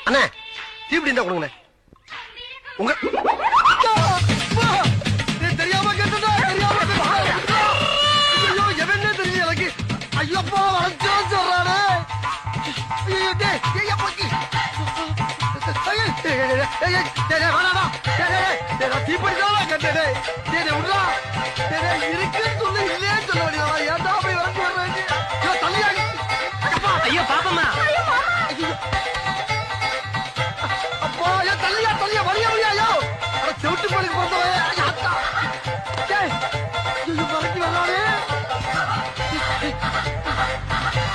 அண்ணே தீப்பிடி இருந்தா கொடுங்கண்ணே. உங்க தெரியாம கேட்டதா தெரியாம ஐயோ எவனே தெரியும் எனக்கு. ஐயோப்பா வளர்ச்சா சொல்றானே. ஐயோ டேய் ஏய் அப்படி தீப்பிடிதான் கேட்டே. டேய் விட்றா. டேய் இருக்குன்னு சொல்லு இல்லையே சொல்ல வேண்டியதா. ஏன்டா போய் வளர்ந்து வர்றாங்க. ஐயோ தள்ளியாங்க. ஐயோ பாப்பம்மா. அப்பா ஏன் தள்ளியா தள்ளியா வழியா வழியா. ஐயோ அட செவிட்டு போலிக்கு பிறந்தவன். டேய் ஐயோ மறக்கி வர்றானே.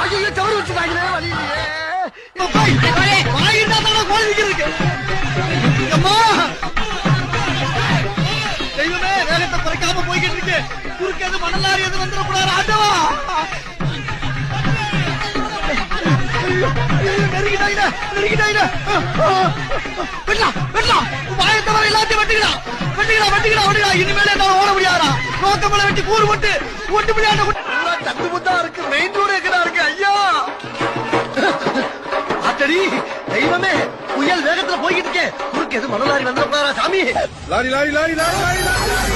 ஐயோ தவறு வச்சுட்டாங்களே வழி இல்லையே. வாங்கிட்டா தான் கோழி நிக்கிறதுக்கு. அம்மா தெய்வமே வேகத்தை குறைக்காம போய்கிட்டு இருக்கு. குறுக்கு எது மணலாரி எது வந்துடக்கூடாது. ஆட்டவா நெருங்கிட்டாங்க நெருங்கிட்டாங்க. வெட்டலாம் வெட்டலாம். வாயத்தை வர எல்லாத்தையும் வெட்டுகிறா வெட்டுகிறா வெட்டுகிறா வெட்டுகிறா. இனிமேல என்னால ஓட முடியாதா. நோக்கமலை வெட்டி கூறு போட்டு ஒட்டு முடியாத தட்டு முத்தா இருக்கு. மெயின் ரோடு எங்கடா இருக்கு. ஐயா ஆத்தடி தெய்வமே புயல் வேகத்துல போய்கிட்டு இருக்கேன். குறுக்கு எது மணலாரி வந்துடக்கூடாதா சாமி. Lorry lorry lorry lorry lorry lorry